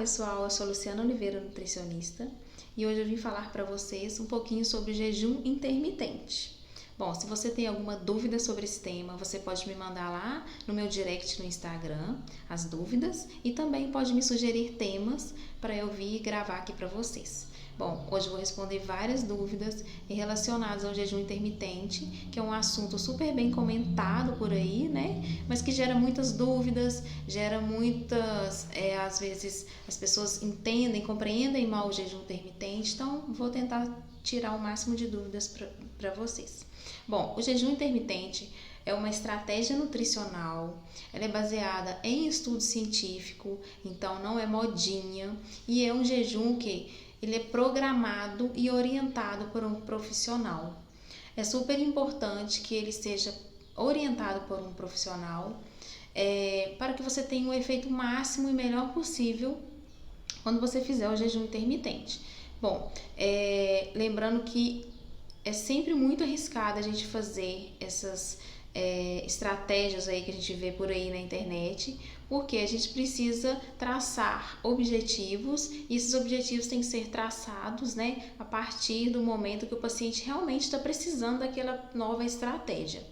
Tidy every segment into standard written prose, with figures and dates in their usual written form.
pessoal, eu sou Luciana Oliveira, nutricionista, e hoje eu vim falar para vocês um pouquinho sobre jejum intermitente. Bom, se você tem alguma dúvida sobre esse tema, você pode me mandar lá no meu direct no Instagram as dúvidas e também pode me sugerir temas para eu vir gravar aqui para vocês. Bom, hoje eu vou responder várias dúvidas relacionadas ao jejum intermitente, que é um assunto super bem comentado por aí, né? Mas que gera muitas dúvidas, gera muitas, às vezes as pessoas entendem, compreendem mal o jejum intermitente, então vou tentar tirar o máximo de dúvidas para vocês. Bom, o jejum intermitente é uma estratégia nutricional, ela é baseada em estudo científico, então não é modinha, e é um jejum que ele é programado e orientado por um profissional. É super importante que ele seja orientado por um profissional para que você tenha o efeito máximo e melhor possível quando você fizer o jejum intermitente. Bom, lembrando que é sempre muito arriscado a gente fazer essas estratégias aí que a gente vê por aí na internet, porque a gente precisa traçar objetivos e esses objetivos têm que ser traçados, né, a partir do momento que o paciente realmente está precisando daquela nova estratégia,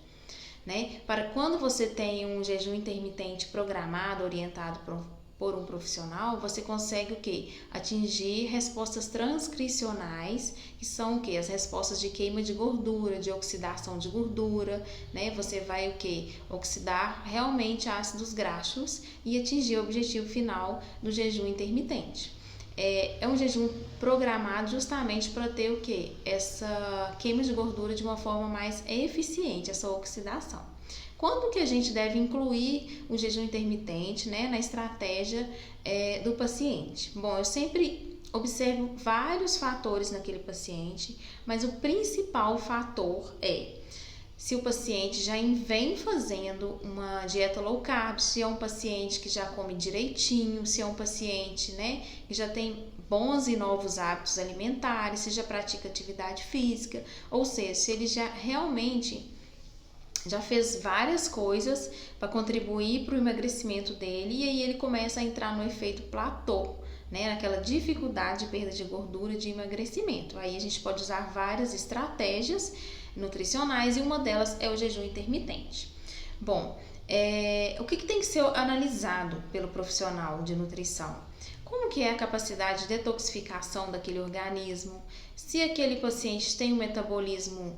né? Para quando você tem um jejum intermitente programado, orientado por um profissional, você consegue o quê? Atingir respostas transcricionais, que são o quê? As respostas de queima de gordura, de oxidação de gordura, né? Você vai o quê? Oxidar realmente ácidos graxos e atingir o objetivo final do jejum intermitente. É um jejum programado justamente para ter o quê? Essa queima de gordura de uma forma mais eficiente, essa oxidação. Quando que a gente deve incluir o jejum intermitente, né, na estratégia do paciente? Bom, eu sempre observo vários fatores naquele paciente, mas o principal fator é se o paciente já vem fazendo uma dieta low carb, se é um paciente que já come direitinho, se é um paciente, né, que já tem bons e novos hábitos alimentares, se já pratica atividade física, ou seja, se ele já realmente já fez várias coisas para contribuir para o emagrecimento dele e aí ele começa a entrar no efeito platô, né, naquela dificuldade de perda de gordura e de emagrecimento. Aí a gente pode usar várias estratégias nutricionais e uma delas é o jejum intermitente. Bom, o que tem que ser analisado pelo profissional de nutrição? Como que é a capacidade de detoxificação daquele organismo? Se aquele paciente tem um metabolismo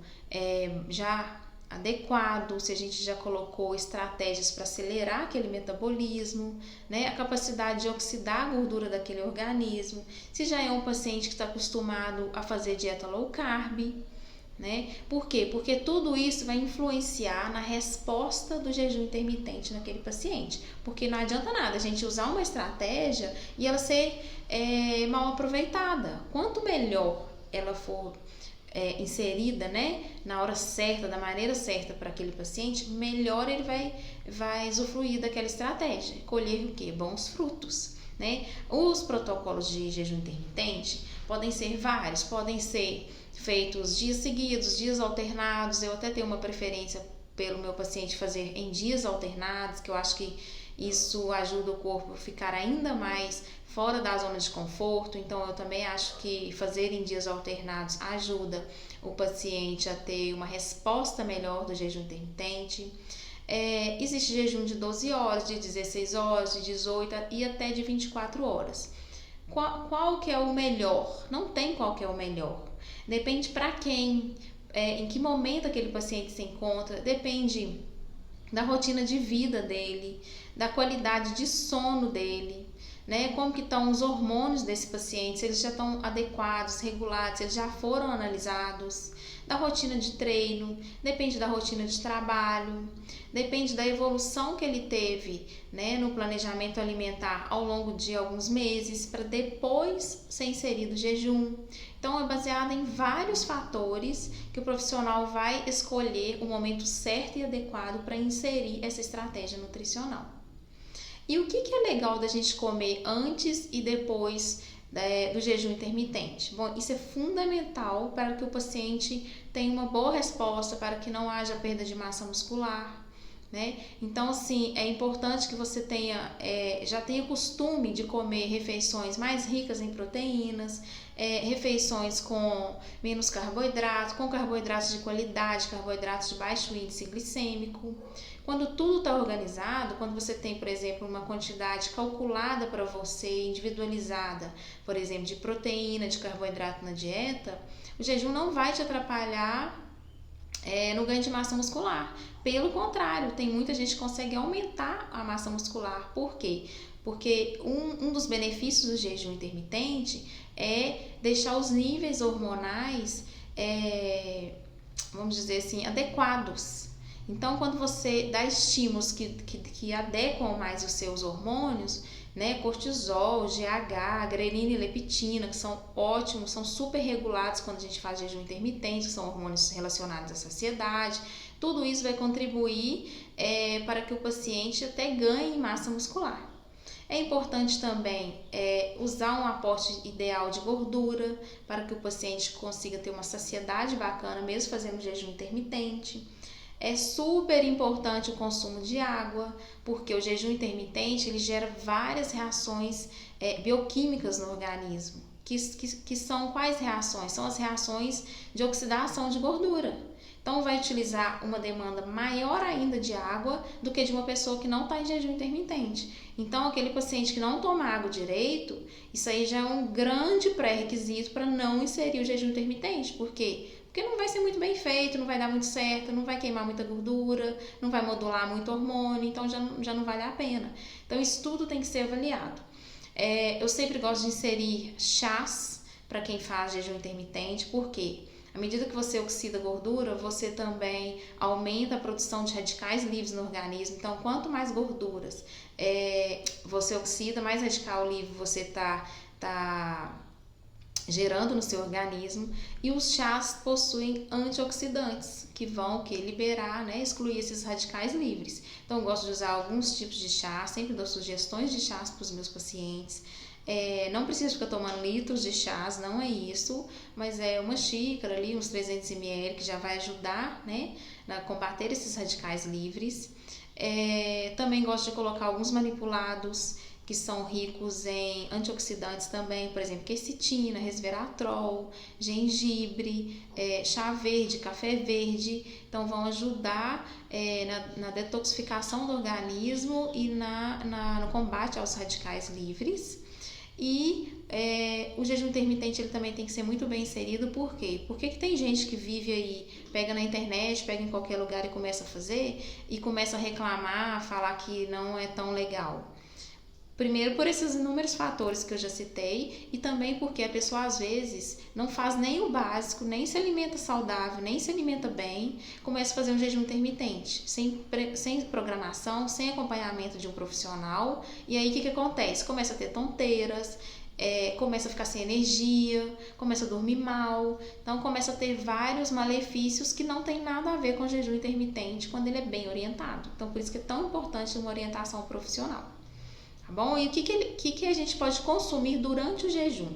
já adequado, se a gente já colocou estratégias para acelerar aquele metabolismo, né? A capacidade de oxidar a gordura daquele organismo, se já é um paciente que está acostumado a fazer dieta low carb, né? Por quê? Porque tudo isso vai influenciar na resposta do jejum intermitente naquele paciente, porque não adianta nada a gente usar uma estratégia e ela ser mal aproveitada. Quanto melhor ela for inserida, né, na hora certa, da maneira certa para aquele paciente, melhor ele vai usufruir daquela estratégia, colher o quê? Bons frutos, né? Os protocolos de jejum intermitente podem ser vários, podem ser feitos dias seguidos, dias alternados. Eu até tenho uma preferência pelo meu paciente fazer em dias alternados, que eu acho que isso ajuda o corpo a ficar ainda mais fora da zona de conforto. Então eu também acho que fazer em dias alternados ajuda o paciente a ter uma resposta melhor do jejum intermitente. Existe jejum de 12 horas, de 16 horas, de 18 e até de 24 horas. Qual que é o melhor? Não tem qual que é o melhor. Depende para quem, em que momento aquele paciente se encontra, depende da rotina de vida dele, da qualidade de sono dele, né? Como que estão os hormônios desse paciente, se eles já estão adequados, regulados, se eles já foram analisados, da rotina de treino, depende da rotina de trabalho, depende da evolução que ele teve, né, no planejamento alimentar ao longo de alguns meses, para depois ser inserido jejum. Então é baseado em vários fatores que o profissional vai escolher o momento certo e adequado para inserir essa estratégia nutricional. E o que é legal da gente comer antes e depois do jejum intermitente? Bom, isso é fundamental para que o paciente tenha uma boa resposta, para que não haja perda de massa muscular, né? Então, assim, é importante que você já tenha costume de comer refeições mais ricas em proteínas, refeições com menos carboidratos, com carboidratos de qualidade, carboidratos de baixo índice glicêmico. Quando tudo está organizado, quando você tem, por exemplo, uma quantidade calculada para você, individualizada, por exemplo, de proteína, de carboidrato na dieta, o jejum não vai te atrapalhar no ganho de massa muscular. Pelo contrário, tem muita gente que consegue aumentar a massa muscular. Por quê? Porque um dos benefícios do jejum intermitente é deixar os níveis hormonais, vamos dizer assim, adequados. Então, quando você dá estímulos que adequam mais os seus hormônios, né, cortisol, GH, grelina e leptina, que são ótimos, são super regulados quando a gente faz jejum intermitente, que são hormônios relacionados à saciedade. Tudo isso vai contribuir para que o paciente até ganhe massa muscular. É importante também usar um aporte ideal de gordura para que o paciente consiga ter uma saciedade bacana, mesmo fazendo jejum intermitente. É super importante o consumo de água, porque o jejum intermitente ele gera várias reações bioquímicas no organismo. Que são quais reações? São as reações de oxidação de gordura. Então, vai utilizar uma demanda maior ainda de água do que de uma pessoa que não está em jejum intermitente. Então, aquele paciente que não toma água direito, isso aí já é um grande pré-requisito para não inserir o jejum intermitente. Por quê? Porque não vai ser muito bem feito, não vai dar muito certo, não vai queimar muita gordura, não vai modular muito hormônio, então já não vale a pena. Então, isso tudo tem que ser avaliado. Eu sempre gosto de inserir chás para quem faz jejum intermitente, por quê? À medida que você oxida gordura, você também aumenta a produção de radicais livres no organismo. Então, quanto mais gorduras você oxida, mais radical livre você tá gerando no seu organismo. E os chás possuem antioxidantes que vão liberar, né, excluir esses radicais livres. Então, eu gosto de usar alguns tipos de chá, sempre dou sugestões de chás para os meus pacientes. Não precisa ficar tomando litros de chás, não é isso, mas é uma xícara ali, uns 300 ml, que já vai ajudar, né, a combater esses radicais livres. Também gosto de colocar alguns manipulados que são ricos em antioxidantes também, por exemplo, quercetina, resveratrol, gengibre, chá verde, café verde. Então, vão ajudar na detoxificação do organismo e no combate aos radicais livres. E o jejum intermitente ele também tem que ser muito bem inserido. Por quê? Porque que tem gente que vive aí, pega na internet, pega em qualquer lugar e começa a fazer e começa a reclamar, falar que não é tão legal. Primeiro por esses inúmeros fatores que eu já citei e também porque a pessoa às vezes não faz nem o básico, nem se alimenta saudável, nem se alimenta bem, começa a fazer um jejum intermitente, sem programação, sem acompanhamento de um profissional. E aí o que acontece? Começa a ter tonteiras, começa a ficar sem energia, começa a dormir mal, então começa a ter vários malefícios que não tem nada a ver com o jejum intermitente quando ele é bem orientado. Então por isso que é tão importante uma orientação profissional. Tá bom? E o que a gente pode consumir durante o jejum?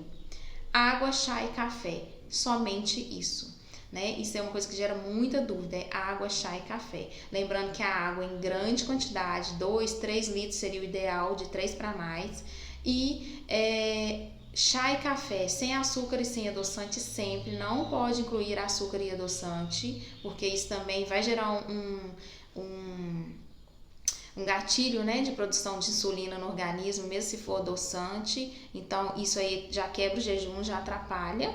Água, chá e café. Somente isso. Né? Isso é uma coisa que gera muita dúvida, água, chá e café. Lembrando que a água em grande quantidade, 2, 3 litros seria o ideal, de 3 para mais. E chá e café sem açúcar e sem adoçante sempre. Não pode incluir açúcar e adoçante, porque isso também vai gerar um gatilho, né, de produção de insulina no organismo, mesmo se for adoçante. Então, isso aí já quebra o jejum, já atrapalha,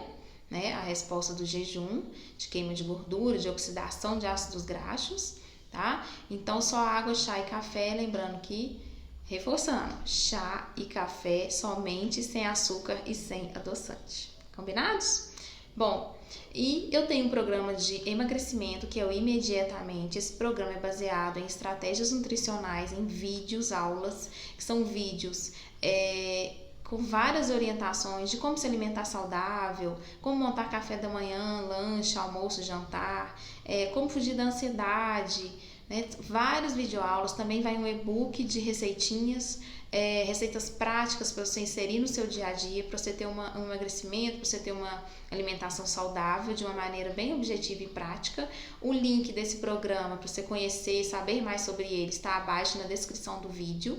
né, a resposta do jejum, de queima de gordura, de oxidação de ácidos graxos, tá? Então, só água, chá e café, lembrando que, reforçando, chá e café somente sem açúcar e sem adoçante. Combinados? Bom, e eu tenho um programa de emagrecimento que é o Imediatamente. Esse programa é baseado em estratégias nutricionais, em vídeos, aulas, que são vídeos com várias orientações de como se alimentar saudável, como montar café da manhã, lanche, almoço, jantar, como fugir da ansiedade, né? Vários videoaulas, também vai um e-book de receitinhas, receitas práticas para você inserir no seu dia a dia, para você ter um emagrecimento, para você ter uma alimentação saudável de uma maneira bem objetiva e prática. O link desse programa para você conhecer e saber mais sobre ele está abaixo na descrição do vídeo.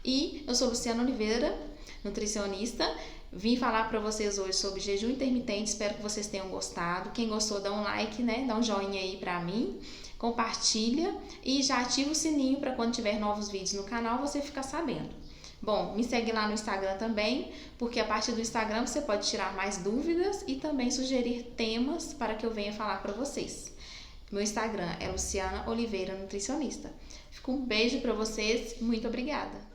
E eu sou Luciana Oliveira, nutricionista. Vim falar para vocês hoje sobre jejum intermitente, espero que vocês tenham gostado. Quem gostou, dá um like, né? Dá um joinha aí para mim, compartilha e já ativa o sininho para quando tiver novos vídeos no canal você ficar sabendo. Bom, me segue lá no Instagram também, porque a partir do Instagram você pode tirar mais dúvidas e também sugerir temas para que eu venha falar para vocês. Meu Instagram é Luciana Oliveira Nutricionista. Fica um beijo para vocês, muito obrigada!